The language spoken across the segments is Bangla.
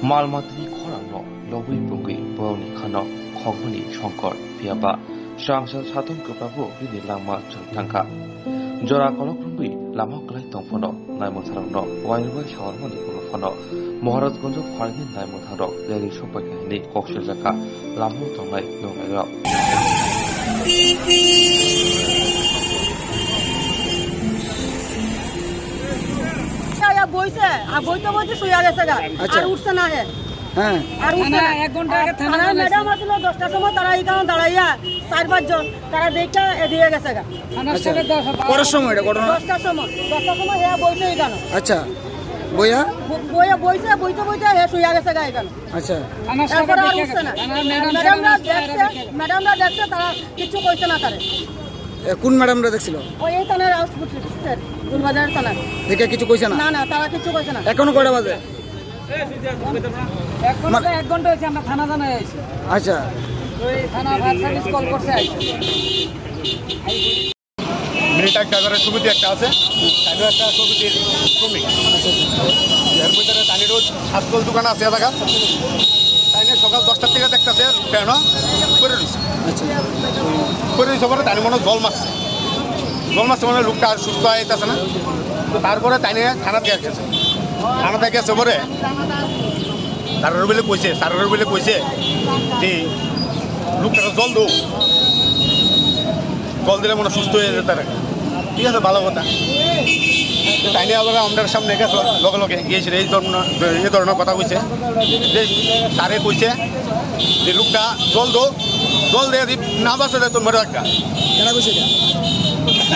Malmatini Korano, Lowy Bungi, Boni Kano, Koguni, Shonkor, Piaba, Shangsha Satum Kupabu, Vidi Lama Tanka. Jora Kolokumi, Lamoklai Tomfono, Naimotano, Waiwa Sharmoni Kolofono, Moharat Gonzo Parkin Naimotano, Lady Shopakani, Kokshaka, Lamu Tongai, no matter. বইছে আর বইতে বইতে শুয়ে গেছে গা আর উঠছে না হে হ্যাঁ আর উঠছে না 1 ঘন্টা আগে থানা ম্যাডাম আসলো 10টার সময় তারা এইখানে দাঁড়াইয়া 4-5 জন তারা দেখে এদিকে গেছে গা থানার সাথে 10 পরের সময় এটা ঘটনা 10টার সময় হে বইছে এইখানে আচ্ছা বইছে বইতে হে শুয়ে গেছে গা এইখানে আচ্ছা থানার সাথে দেখে না ম্যাডামরা দেখছে তারা কিছু কইছে না তারে কোন ম্যাডামরা দেখছিল ওই এই থানার আউটপুট গুলবাজার থানা দেখে কিছু কইছে না না তারা কিছু কইছে না এখনো কয়টা বাজে এখন 1 ঘন্টা হইছে আমরা থানা জানাই আইছি আচ্ছা ওই থানা ফায়ার সার্ভিস কল করতে আইছি মিনিটাক টাকারের ছবিতে একটা আছে তাইও একটা ছবিতে শ্রমিক এর ভিতরে তানিরও সাতকল দোকান আছে এলাকা তাইনে সকাল 10টার থেকে দেখতেছে কেন করে রইছে আচ্ছা করে রইছে পরে তানি মনে জল মারছে মানে লোকটা আর সুস্থ হইতেছে না তো তারপরে তাইনে থানাতে গেছে থানাতে গেছে পরে স্যারের বলে কইছে যে লোকটা জল দিলে মনে সুস্থ হয়ে যেতে পারে ঠিক আছে ভালো কথা তাইনে আবার আমাদের সামনে গেছে লগে গিয়েছিল এই ধরনের কথা কইছে যে স্যারে কইছে যে লোকটা জল দিয়ে না বাঁচে দেয় তোর মরে একটা কেনা কইছে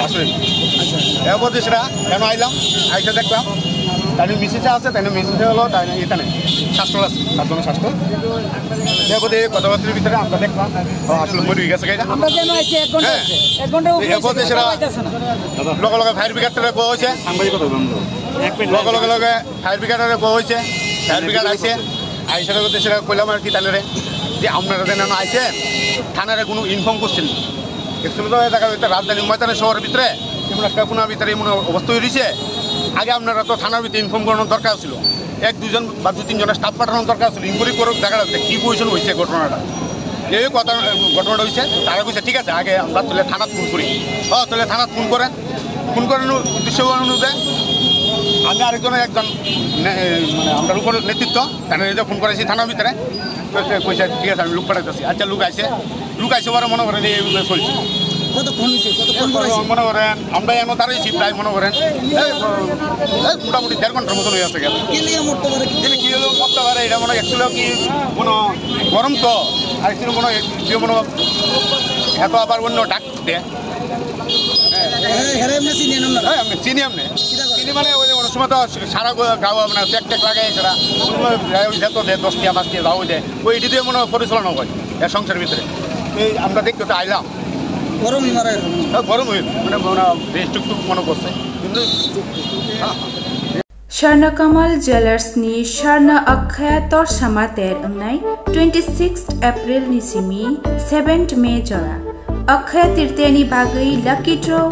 আসলে আচ্ছা এরপর সেটা কেন আইলাম আইসা দেখলাম তাই মিসিসে আছে তাই মিসিসে হলো তাই এখানে স্বাস্থ্য আছে 7 জনের স্বাস্থ্য এরপর কথাবার্তার ভিতরে আমরা দেখলাম আসলে মরে গেছে গাড়িটা আমরা কেন আইছি 1 ঘন্টা এরপর সেটা লগে ফায়ার ব্রিগেডটারে কোয়া হয়েছে লগে ফায়ার ব্রিগেডারে কোয়া হয়েছে ফায়ার ব্রিগেড আইসে আইসার করতে সেটা কইলাম আর কি তাহলে যে আপনারা যেন আইসে থানারে কোনো ইনফর্ম করছেন একচুয়ালি তো দেখা যাচ্ছে রাজধানী ময়দানের শহরের ভিতরে এমন একটা কোনার ভিতরে এমন অবস্থা হয়েছে আগে আপনারা তো থানার ভিতরে ইনফর্ম করানোর দরকার ছিল 1-2 জন বা 2-3 জনের স্টাফ পাঠানোর দরকার ছিল ইনকোয়ারি করে দেখা যাচ্ছে কী পজিশন হয়েছে ঘটনাটা এই ঘটনাটা হয়েছে তারা কইছে ঠিক আছে আগে আমরা তুলে থানাত ফোন করি তুলে থানাত ফোন করানোর উদ্দেশ্য অনুযায়ী আমি একজন মানে আমরা উপর নেতৃত্ব তাদের ফোন করেছি থানার ভিতরে কইছে ঠিক আছে আমি লোক পাঠাইতেছি আচ্ছা লোক আইসে পরে মনে করেন এইগুলো চলছে মনে করেন আমরা এমন দাঁড়িয়েছি প্রায় মনে করেন মোটামুটি 1.5 ঘন্টার মতন হয়ে আছে গেল কি হলো মরতে পারে এটা মনে অ্যাকচুয়ালি কি কোনো গরম তো আর একটু মনে এত আবার অন্য ডাক দেয় চিনি মানে ওই অনেক সময় তো সারা গাও মানে ট্যাক লাগাই সেটা যেত দেয় 10 টিয়া 5 টিয়া যাও দেয় ওই এটি দিয়ে মনে পরিচালনা হয় এর সংসারের ভিতরে এই আমরা দেখতে তো আইলাম গরম হয়ে মানে বেশ টুকটুক মনে করছে কিন্তু Sharnakamal Jewellers ni Sharna Akkhaya tor samater angnai 26th April ni simi 7th May jora Akkhaya tirteni bagai lucky draw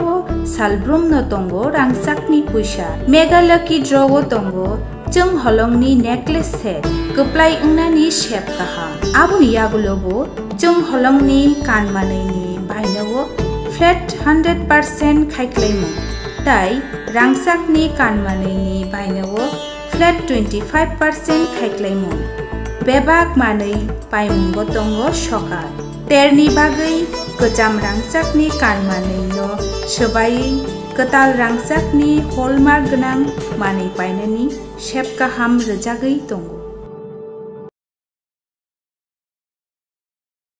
salbrum no tongo rangsakni puisa mega lucky draw tongo chung holongni necklace set kuplai ungnani shape kaham abuni yagulobo chung holongni kanmanai ni bainawo flat 100% khaiklaimo tai rangsakni kanmanai ni bainawo flat 25% khaiklaimo bebak manai paimungo tongo shokar terni bagai kejam rangsakni kanmanai no sobai ketal rangsakni hallmark gnang manai painani shape kaham rejagai tongo